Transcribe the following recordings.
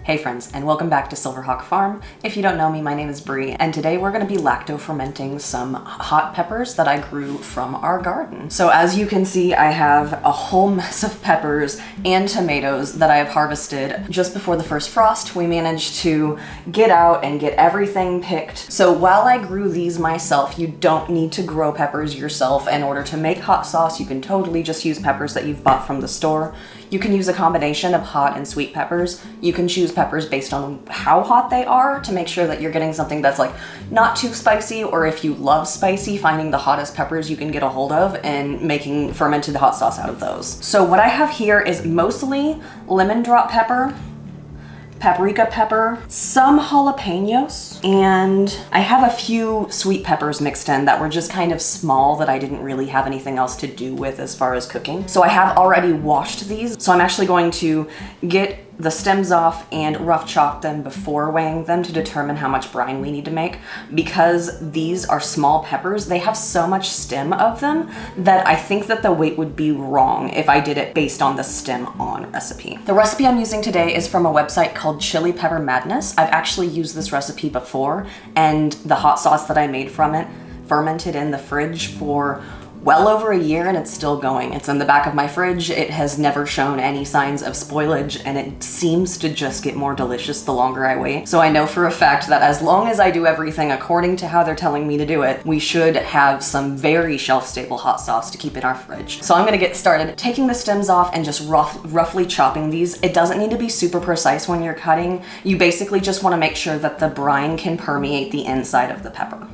Hey friends, and welcome back to Silverhawk Farm. If you don't know me, my name is Bree, and today we're going to be lacto fermenting some hot peppers that I grew from our garden. So as you can see, I have a whole mess of peppers and tomatoes that I have harvested just before the first frost. We managed to get out and get everything picked. So while I grew these myself, you don't need to grow peppers yourself in order to make hot sauce. You can totally just use peppers that you've bought from the store. You can use a combination of hot and sweet peppers. You can choose peppers based on how hot they are to make sure that you're getting something that's like not too spicy, or if you love spicy, finding the hottest peppers you can get a hold of and making fermented hot sauce out of those. So what I have here is mostly lemon drop pepper, paprika pepper, some jalapenos, and I have a few sweet peppers mixed in that were just kind of small that I didn't really have anything else to do with as far as cooking. So I have already washed these, so I'm actually going to get the stems off and rough chop them before weighing them to determine how much brine we need to make. Because these are small peppers, they have so much stem of them that I think that the weight would be wrong if I did it based on the stem on recipe. The recipe I'm using today is from a website called Chili Pepper Madness. I've actually used this recipe before, and the hot sauce that I made from it fermented in the fridge for well over a year, and it's still going. It's in the back of my fridge. It has never shown any signs of spoilage, and it seems to just get more delicious the longer I wait. So I know for a fact that as long as I do everything according to how they're telling me to do it, we should have some very shelf-stable hot sauce to keep in our fridge. So I'm gonna get started taking the stems off and just roughly chopping these. It doesn't need to be super precise when you're cutting. You basically just wanna make sure that the brine can permeate the inside of the pepper.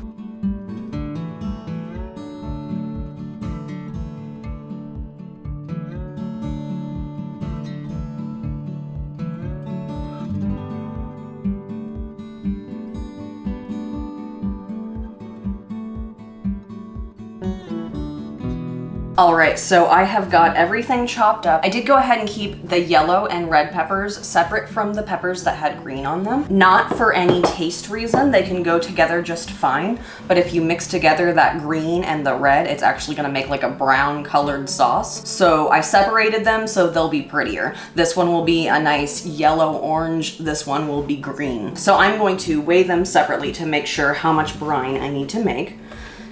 All right, so I have got everything chopped up. I did go ahead and keep the yellow and red peppers separate from the peppers that had green on them. Not for any taste reason, they can go together just fine, but if you mix together that green and the red, it's actually gonna make like a brown colored sauce. So I separated them so they'll be prettier. This one will be a nice yellow orange, this one will be green. So I'm going to weigh them separately to make sure how much brine I need to make.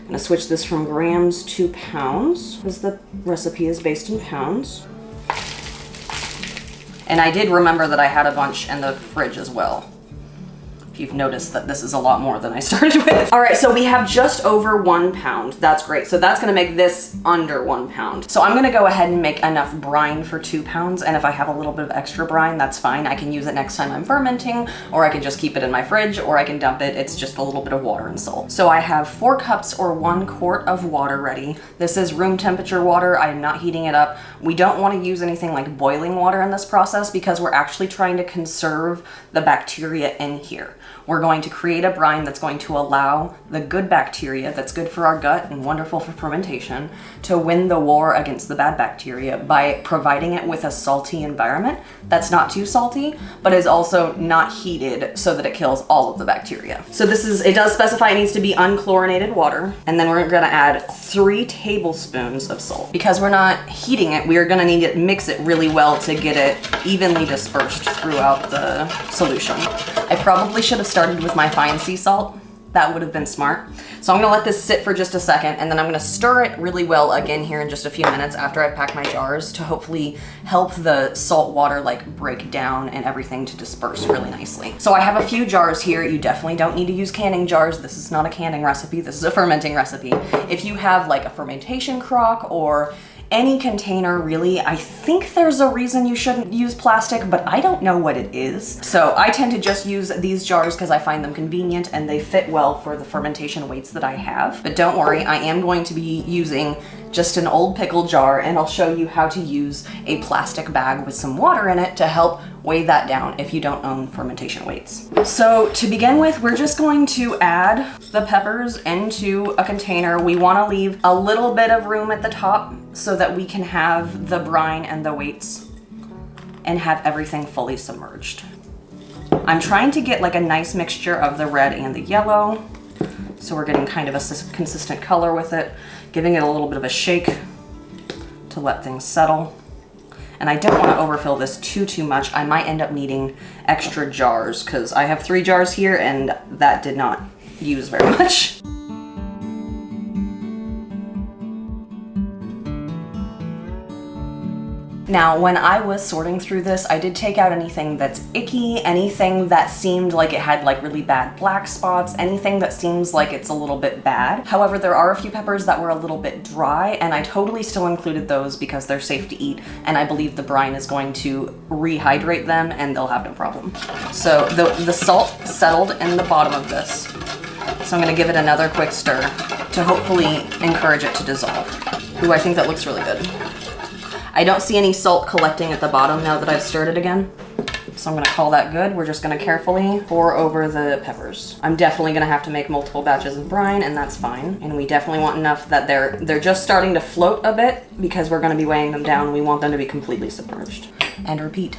I'm gonna switch this from grams to pounds, because the recipe is based in pounds. And I did remember that I had a bunch in the fridge as well. If you've noticed that this is a lot more than I started with. All right, so we have just over 1 pound. That's great. So that's gonna make this under 1 pound. So I'm gonna go ahead and make enough brine for 2 pounds. And if I have a little bit of extra brine, that's fine. I can use it next time I'm fermenting, or I can just keep it in my fridge, or I can dump it. It's just a little bit of water and salt. So I have 4 cups or 1 quart of water ready. This is room temperature water. I'm not heating it up. We don't wanna use anything like boiling water in this process because we're actually trying to conserve the bacteria in here. We're going to create a brine that's going to allow the good bacteria that's good for our gut and wonderful for fermentation to win the war against the bad bacteria by providing it with a salty environment that's not too salty, but is also not heated so that it kills all of the bacteria. So it does specify it needs to be unchlorinated water, and then we're gonna add 3 tablespoons of salt. Because we're not heating it, we're gonna need to mix it really well to get it evenly dispersed throughout the solution. I probably should have started with my fine sea salt. That would have been smart. So I'm gonna let this sit for just a second, and then I'm gonna stir it really well again here in just a few minutes after I pack my jars to hopefully help the salt water like break down and everything to disperse really nicely. So I have a few jars here. You definitely don't need to use canning jars. This is not a canning recipe. This is a fermenting recipe. If you have like a fermentation crock or any container, really, I think there's a reason you shouldn't use plastic, but I don't know what it is. So I tend to just use these jars because I find them convenient and they fit well for the fermentation weights that I have. But don't worry, I am going to be using just an old pickle jar, and I'll show you how to use a plastic bag with some water in it to help weigh that down if you don't own fermentation weights. So to begin with, we're just going to add the peppers into a container. We want to leave a little bit of room at the top so that we can have the brine and the weights and have everything fully submerged. I'm trying to get like a nice mixture of the red and the yellow, so we're getting kind of a consistent color with it, giving it a little bit of a shake to let things settle. And I don't want to overfill this too much. I might end up needing extra jars because I have 3 jars here and that did not use very much. Now, when I was sorting through this, I did take out anything that's icky, anything that seemed like it had like really bad black spots, anything that seems like it's a little bit bad. However, there are a few peppers that were a little bit dry, and I totally still included those because they're safe to eat, and I believe the brine is going to rehydrate them and they'll have no problem. So the salt settled in the bottom of this. So I'm gonna give it another quick stir to hopefully encourage it to dissolve. Ooh, I think that looks really good. I don't see any salt collecting at the bottom now that I've stirred it again. So I'm gonna call that good. We're just gonna carefully pour over the peppers. I'm definitely gonna have to make multiple batches of brine, and that's fine. And we definitely want enough that they're just starting to float a bit because we're gonna be weighing them down. We want them to be completely submerged. And repeat.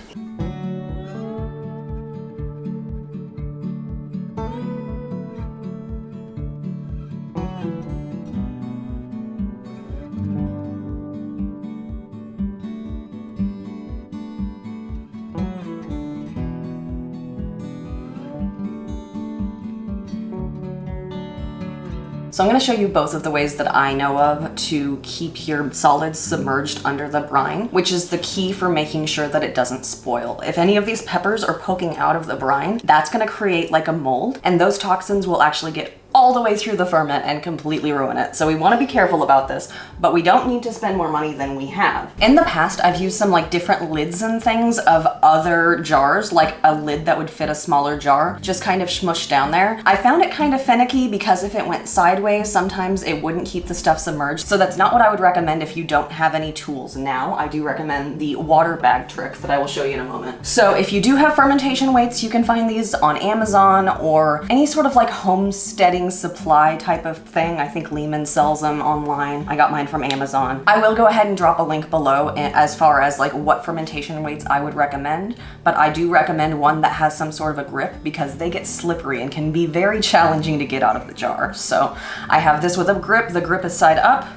So I'm going to show you both of the ways that I know of to keep your solids submerged under the brine, which is the key for making sure that it doesn't spoil. If any of these peppers are poking out of the brine, that's going to create like a mold, and those toxins will actually get all the way through the ferment and completely ruin it. So we want to be careful about this, but we don't need to spend more money than we have. In the past, I've used some like different lids and things of other jars, like a lid that would fit a smaller jar, just kind of smushed down there. I found it kind of finicky because if it went sideways, sometimes it wouldn't keep the stuff submerged. So that's not what I would recommend if you don't have any tools now. I do recommend the water bag trick that I will show you in a moment. So if you do have fermentation weights, you can find these on Amazon or any sort of like homesteading supply type of thing. I think Lehman sells them online. I got mine from Amazon. I will go ahead and drop a link below as far as like what fermentation weights I would recommend, but I do recommend one that has some sort of a grip because they get slippery and can be very challenging to get out of the jar. So I have this with a grip. The grip is side up.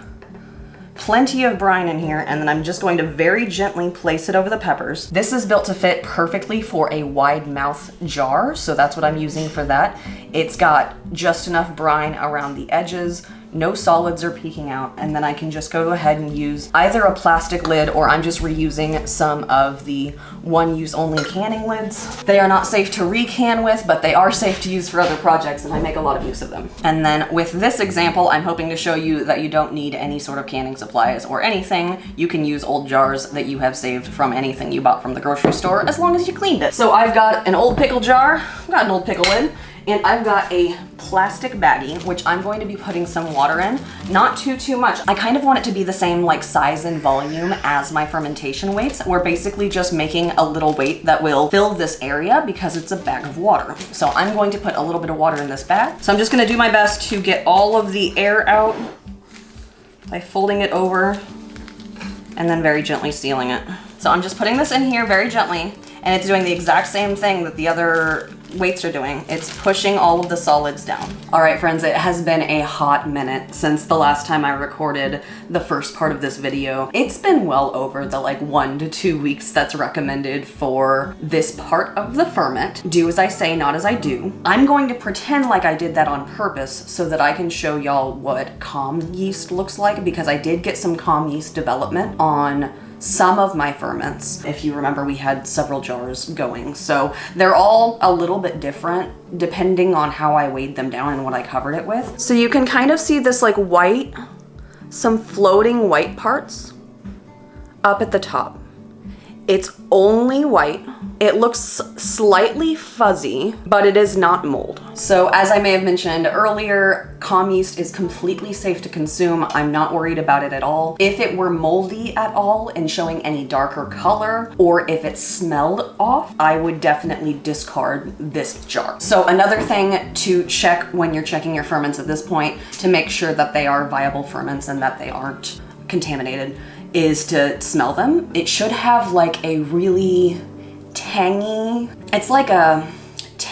Plenty of brine in here, and then I'm just going to very gently place it over the peppers. This is built to fit perfectly for a wide mouth jar, so that's what I'm using for that. It's got just enough brine around the edges, no solids are peeking out, and then I can just go ahead and use either a plastic lid or I'm just reusing some of the one-use only canning lids. They are not safe to recan with, but they are safe to use for other projects, and I make a lot of use of them. And then with this example, I'm hoping to show you that you don't need any sort of canning supplies or anything. You can use old jars that you have saved from anything you bought from the grocery store as long as you cleaned it. So I've got an old pickle jar, I've got an old pickle lid, and I've got a plastic baggie, which I'm going to be putting some water in. Not too much. I kind of want it to be the same like size and volume as my fermentation weights. We're basically just making a little weight that will fill this area because it's a bag of water. So I'm going to put a little bit of water in this bag. So I'm just gonna do my best to get all of the air out by folding it over and then very gently sealing it. So I'm just putting this in here very gently, and it's doing the exact same thing that the other weights are doing. It's pushing all of the solids down. All right, friends, it has been a hot minute since the last time I recorded the first part of this video. It's been well over the like 1 to 2 weeks that's recommended for this part of the ferment. Do as I say, not as I do. I'm going to pretend like I did that on purpose so that I can show y'all what kham yeast looks like, because I did get some kham yeast development on some of my ferments. If you remember, we had several jars going, so they're all a little bit different depending on how I weighed them down and what I covered it with. So you can kind of see this like white, some floating white parts up at the top. It's only white. It looks slightly fuzzy, but it is not mold. So as I may have mentioned earlier, kham yeast is completely safe to consume. I'm not worried about it at all. If it were moldy at all and showing any darker color, or if it smelled off, I would definitely discard this jar. So another thing to check when you're checking your ferments at this point to make sure that they are viable ferments and that they aren't contaminated is to smell them. It should have like a really tangy, it's like a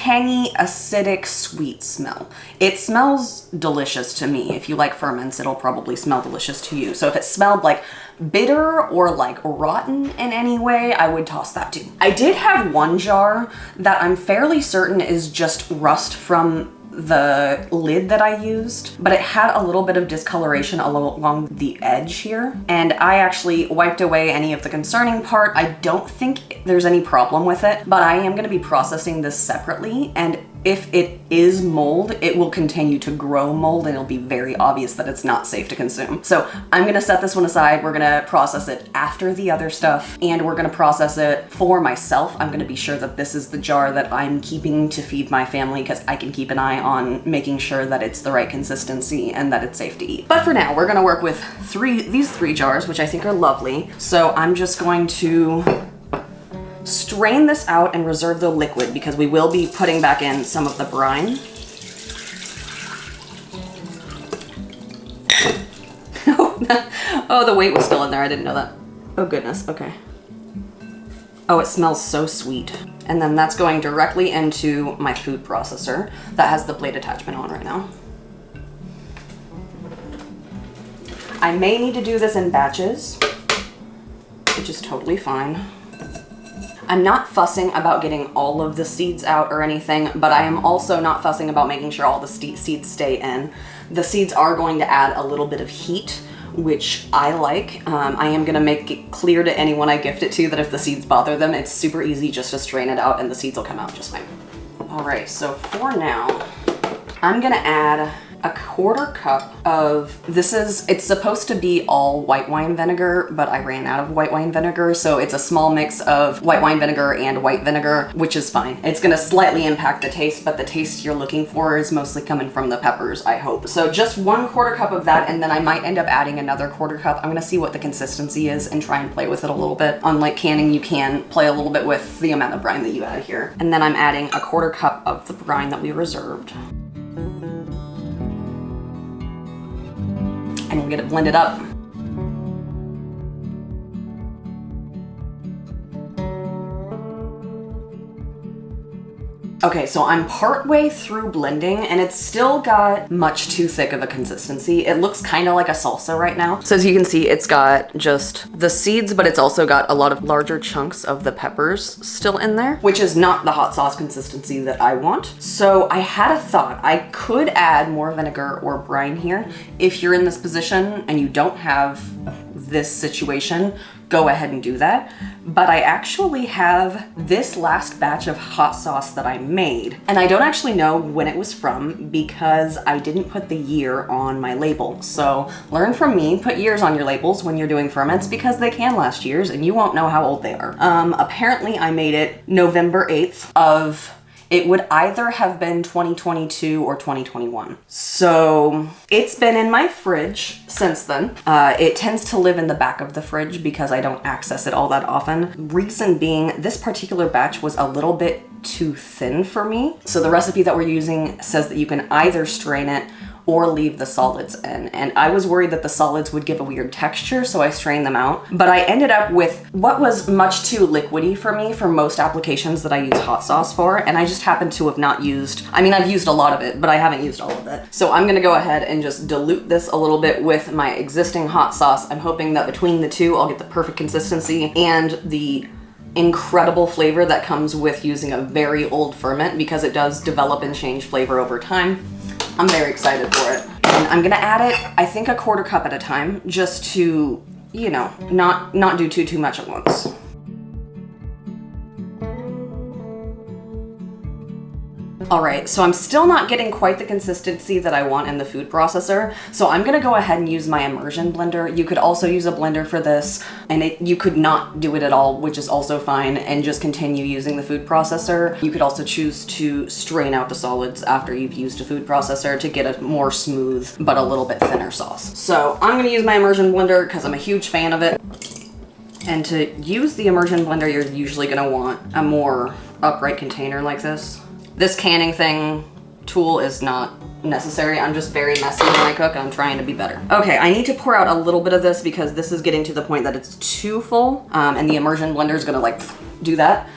tangy, acidic, sweet smell. It smells delicious to me. If you like ferments, it'll probably smell delicious to you. So if it smelled like bitter or like rotten in any way, I would toss that too. I did have one jar that I'm fairly certain is just rust from the lid that I used, but it had a little bit of discoloration along the edge here, and I actually wiped away any of the concerning part. I don't think there's any problem with it, but I am going to be processing this separately, and if it is mold, it will continue to grow mold and it'll be very obvious that it's not safe to consume. So I'm gonna set this one aside. We're gonna process it after the other stuff, and we're gonna process it for myself. I'm gonna be sure that this is the jar that I'm keeping to feed my family, because I can keep an eye on making sure that it's the right consistency and that it's safe to eat. But for now, we're gonna work with these three jars, which I think are lovely. So I'm just going to strain this out and reserve the liquid, because we will be putting back in some of the brine. Oh, the weight was still in there. I didn't know that. Oh goodness, okay. Oh, it smells so sweet. And then that's going directly into my food processor that has the blade attachment on right now. I may need to do this in batches, which is totally fine. I'm not fussing about getting all of the seeds out or anything, but I am also not fussing about making sure all the seeds stay in. The seeds are going to add a little bit of heat, which I like. I am gonna make it clear to anyone I gift it to that if the seeds bother them, it's super easy just to strain it out and the seeds will come out just fine. All right, so for now, I'm gonna add a 1/4 cup of, it's supposed to be all white wine vinegar, but I ran out of white wine vinegar, so it's a small mix of white wine vinegar and white vinegar, which is fine. It's gonna slightly impact the taste, but the taste you're looking for is mostly coming from the peppers, I hope. So just 1/4 cup of that, and then I might end up adding another 1/4 cup. I'm gonna see what the consistency is and try and play with it a little bit. Unlike canning, you can play a little bit with the amount of brine that you add here. And then I'm adding a 1/4 cup of the brine that we reserved. And we'll get it blended up. Okay, so I'm partway through blending and it's still got much too thick of a consistency. It looks kind of like a salsa right now. So as you can see, it's got just the seeds, but it's also got a lot of larger chunks of the peppers still in there, which is not the hot sauce consistency that I want. So I had a thought. I could add more vinegar or brine here. If you're in this position and you don't have this situation, go ahead and do that. But I actually have this last batch of hot sauce that I made, and I don't actually know when it was from because I didn't put the year on my label. So learn from me, put years on your labels when you're doing ferments, because they can last years and you won't know how old they are. Apparently I made it November 8th of, it would either have been 2022 or 2021. So it's been in my fridge since then. It tends to live in the back of the fridge because I don't access it all that often. Reason being, this particular batch was a little bit too thin for me. So the recipe that we're using says that you can either strain it or leave the solids in. And I was worried that the solids would give a weird texture, so I strained them out. But I ended up with what was much too liquidy for me for most applications that I use hot sauce for, and I just happened to have not used, I mean, I've used a lot of it, but I haven't used all of it. So I'm gonna go ahead and just dilute this a little bit with my existing hot sauce. I'm hoping that between the two, I'll get the perfect consistency and the incredible flavor that comes with using a very old ferment, because it does develop and change flavor over time. I'm very excited for it. And I'm gonna add it, I think, a 1/4 cup at a time, just to, you know, not do too much at once. All right, so I'm still not getting quite the consistency that I want in the food processor, so I'm gonna go ahead and use my immersion blender. You could also use a blender for this, and you could not do it at all, which is also fine, and just continue using the food processor. You could also choose to strain out the solids after you've used a food processor to get a more smooth, but a little bit thinner sauce. So I'm gonna use my immersion blender because I'm a huge fan of it. And to use the immersion blender, you're usually gonna want a more upright container like this. This canning tool is not necessary. I'm just very messy when I cook and I'm trying to be better. Okay, I need to pour out a little bit of this because this is getting to the point that it's too full, and the immersion blender is gonna like do that.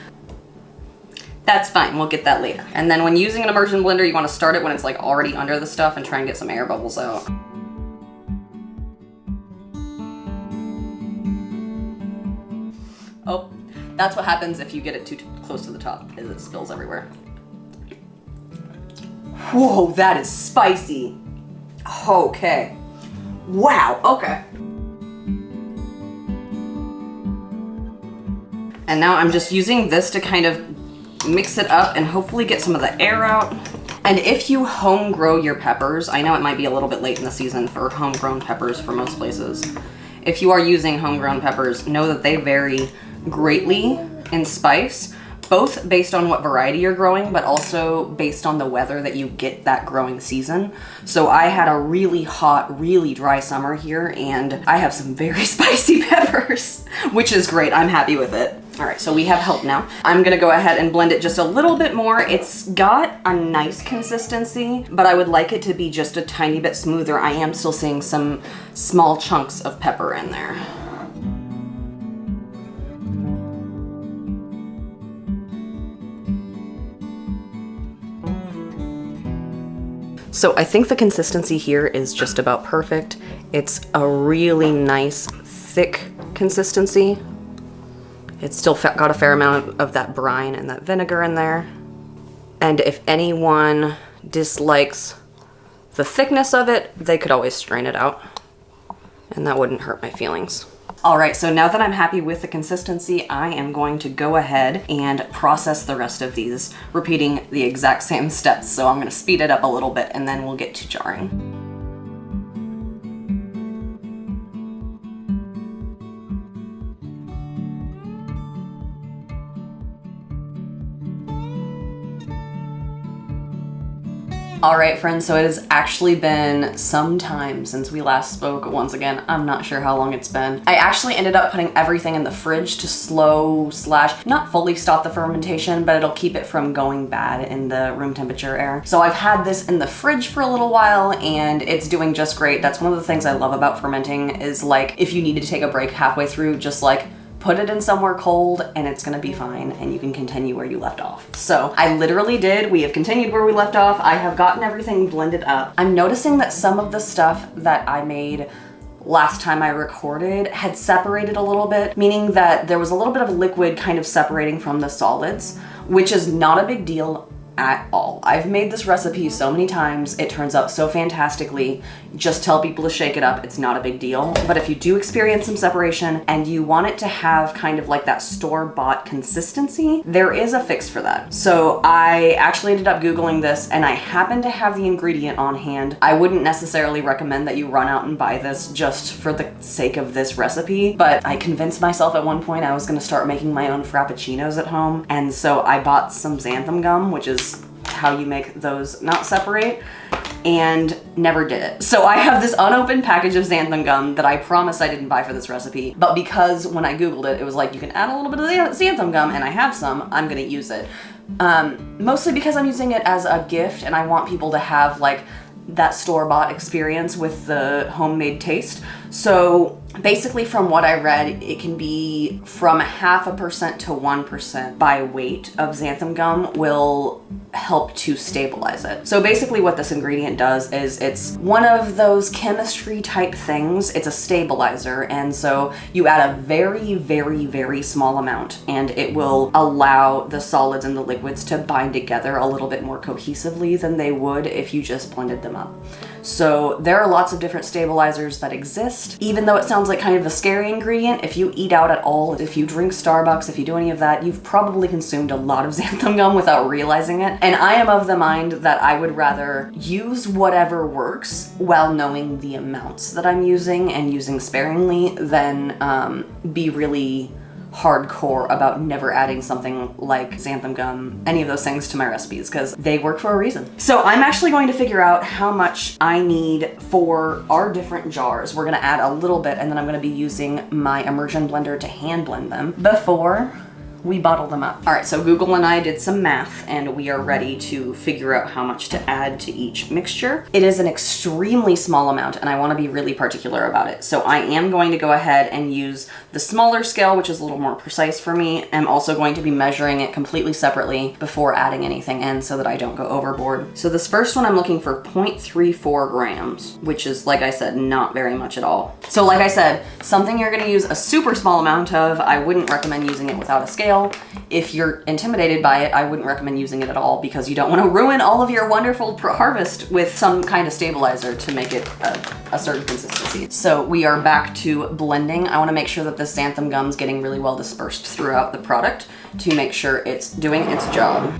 That's fine, we'll get that later. And then when using an immersion blender, you wanna start it when it's like already under the stuff and try and get some air bubbles out. Oh, that's what happens if you get it too close to the top, is it spills everywhere. Whoa, that is spicy. Okay. Wow, okay. And now I'm just using this to kind of mix it up and hopefully get some of the air out. And if you home grow your peppers, I know it might be a little bit late in the season for homegrown peppers for most places. If you are using homegrown peppers, know that they vary greatly in spice, both based on what variety you're growing, but also based on the weather that you get that growing season. So I had a really hot, really dry summer here, and I have some very spicy peppers, which is great. I'm happy with it. All right, so we have help now. I'm gonna go ahead and blend it just a little bit more. It's got a nice consistency, but I would like it to be just a tiny bit smoother. I am still seeing some small chunks of pepper in there. So I think the consistency here is just about perfect. It's a really nice, thick consistency. It's still got a fair amount of that brine and that vinegar in there. And if anyone dislikes the thickness of it, they could always strain it out, and that wouldn't hurt my feelings. All right, so now that I'm happy with the consistency, I am going to go ahead and process the rest of these, repeating the exact same steps. So I'm gonna speed it up a little bit and then we'll get to jarring. All right, friends, so it has actually been some time since we last spoke. Once again, I'm not sure how long it's been. I actually ended up putting everything in the fridge to slow / not fully stop the fermentation, but it'll keep it from going bad in the room temperature air. So I've had this in the fridge for a little while and it's doing just great. That's one of the things I love about fermenting is like, if you needed to take a break halfway through, just like put it in somewhere cold and it's gonna be fine and you can continue where you left off. So I literally did. We have continued where we left off. I have gotten everything blended up. I'm noticing that some of the stuff that I made last time I recorded had separated a little bit, meaning that there was a little bit of liquid kind of separating from the solids, which is not a big deal at all. I've made this recipe so many times. It turns out so fantastically. Just tell people to shake it up. It's not a big deal. But if you do experience some separation and you want it to have kind of like that store-bought consistency, there is a fix for that. So I actually ended up Googling this and I happen to have the ingredient on hand. I wouldn't necessarily recommend that you run out and buy this just for the sake of this recipe, but I convinced myself at one point I was gonna start making my own frappuccinos at home. And so I bought some xanthan gum, which is how you make those not separate, and never did it. So I have this unopened package of xanthan gum that I promised I didn't buy for this recipe, but because when I Googled it, it was like, you can add a little bit of xanthan gum, and I have some, I'm gonna use it. Mostly because I'm using it as a gift and I want people to have like that store-bought experience with the homemade taste. So basically from what I read, it can be from 0.5% to 1% by weight of xanthan gum will help to stabilize it. So basically what this ingredient does is it's one of those chemistry type things. It's a stabilizer, and so you add a very, very, very small amount and it will allow the solids and the liquids to bind together a little bit more cohesively than they would if you just blended them up. So there are lots of different stabilizers that exist. Even though it sounds like kind of a scary ingredient, if you eat out at all, if you drink Starbucks, if you do any of that, you've probably consumed a lot of xanthan gum without realizing it. And I am of the mind that I would rather use whatever works while knowing the amounts that I'm using and using sparingly than be really hardcore about never adding something like xanthan gum, any of those things to my recipes, because they work for a reason. So I'm actually going to figure out how much I need for our different jars. We're gonna add a little bit and then I'm gonna be using my immersion blender to hand blend them before we bottle them up. All right, so Google and I did some math and we are ready to figure out how much to add to each mixture. It is an extremely small amount and I want to be really particular about it. So I am going to go ahead and use the smaller scale, which is a little more precise for me. I'm also going to be measuring it completely separately before adding anything in so that I don't go overboard. So this first one I'm looking for 0.34 grams, which is, like I said, not very much at all. So like I said, something you're going to use a super small amount of, I wouldn't recommend using it without a scale. If you're intimidated by it, I wouldn't recommend using it at all because you don't want to ruin all of your wonderful harvest with some kind of stabilizer to make it a certain consistency. So we are back to blending. I want to make sure that the xanthan gum's getting really well dispersed throughout the product to make sure it's doing its job.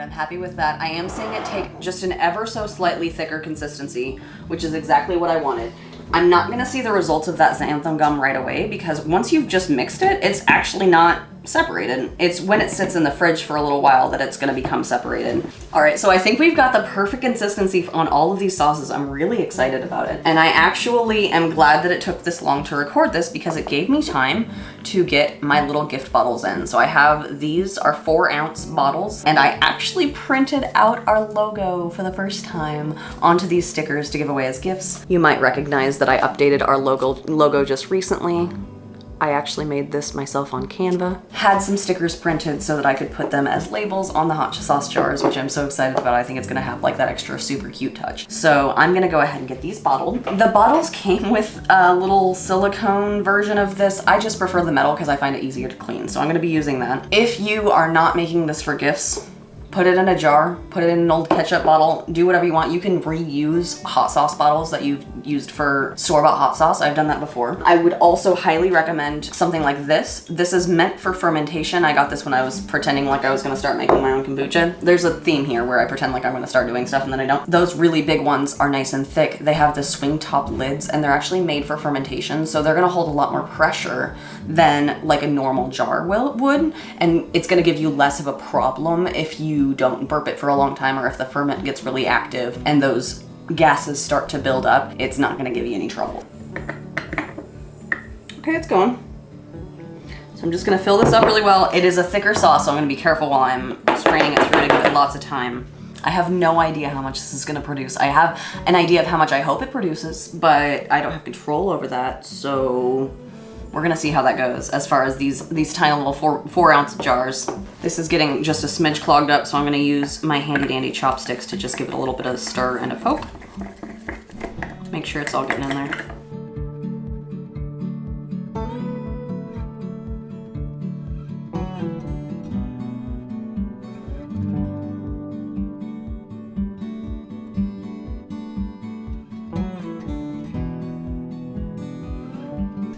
I'm happy with that. I am seeing it take just an ever so slightly thicker consistency, which is exactly what I wanted. I'm not gonna see the results of that xanthan gum right away because once you've just mixed it, it's actually not separated. It's when it sits in the fridge for a little while that it's gonna become separated. All right, so I think we've got the perfect consistency on all of these sauces. I'm really excited about it. And I actually am glad that it took this long to record this because it gave me time to get my little gift bottles in. So I have, these are 4-ounce bottles and I actually printed out our logo for the first time onto these stickers to give away as gifts. You might recognize that I updated our logo just recently. I actually made this myself on Canva. Had some stickers printed so that I could put them as labels on the hot sauce jars, which I'm so excited about. I think it's gonna have like that extra super cute touch. So I'm gonna go ahead and get these bottled. The bottles came with a little silicone version of this. I just prefer the metal because I find it easier to clean. So I'm gonna be using that. If you are not making this for gifts, put it in a jar, put it in an old ketchup bottle, do whatever you want. You can reuse hot sauce bottles that you've used for store-bought hot sauce. I've done that before. I would also highly recommend something like this. This is meant for fermentation. I got this when I was pretending like I was gonna start making my own kombucha. There's a theme here where I pretend like I'm gonna start doing stuff and then I don't. Those really big ones are nice and thick. They have the swing top lids and they're actually made for fermentation. So they're gonna hold a lot more pressure than like a normal jar would. And it's gonna give you less of a problem if you don't burp it for a long time or if the ferment gets really active and those gases start to build up. It's not going to give you any trouble. Okay, it's going. So I'm just going to fill this up really well. It is a thicker sauce, so I'm going to be careful while I'm straining it through to give it lots of time. I have no idea how much this is going to produce. I have an idea of how much I hope it produces, but I don't have control over that, so we're gonna see how that goes as far as these tiny little 4-ounce jars. This is getting just a smidge clogged up, so I'm gonna use my handy dandy chopsticks to just give it a little bit of a stir and a poke. Make sure it's all getting in there.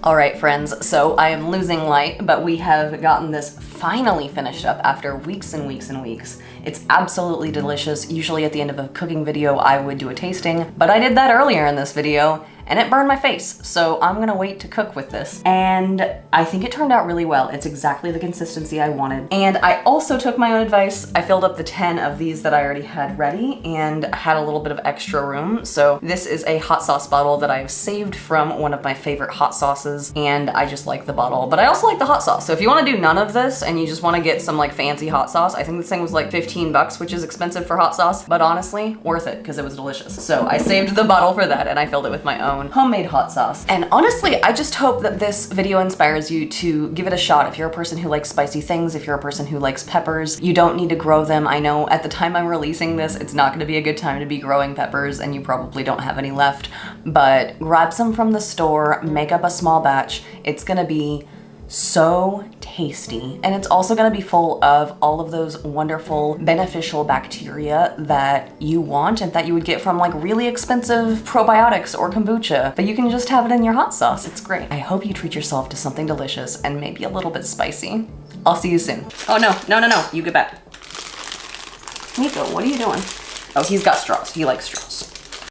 All right, friends, so I am losing light, but we have gotten this finally finished up after weeks and weeks and weeks. It's absolutely delicious. Usually at the end of a cooking video, I would do a tasting, but I did that earlier in this video and it burned my face. So I'm gonna wait to cook with this. And I think it turned out really well. It's exactly the consistency I wanted. And I also took my own advice. I filled up the 10 of these that I already had ready and had a little bit of extra room. So this is a hot sauce bottle that I've saved from one of my favorite hot sauces. And I just like the bottle, but I also like the hot sauce. So if you wanna do none of this and you just wanna get some like fancy hot sauce, I think this thing was like 15 bucks, which is expensive for hot sauce, but honestly, worth it because it was delicious. So I saved the bottle for that and I filled it with my own homemade hot sauce. And honestly, I just hope that this video inspires you to give it a shot. If you're a person who likes spicy things, if you're a person who likes peppers, you don't need to grow them. I know at the time I'm releasing this, it's not gonna be a good time to be growing peppers and you probably don't have any left, but grab some from the store, make up a small batch. It's gonna be so tasty. And it's also gonna be full of all of those wonderful beneficial bacteria that you want and that you would get from like really expensive probiotics or kombucha, but you can just have it in your hot sauce. It's great. I hope you treat yourself to something delicious and maybe a little bit spicy. I'll see you soon. Oh no, no, no, no, you get back. Nico, what are you doing? Oh, he's got straws. He likes straws.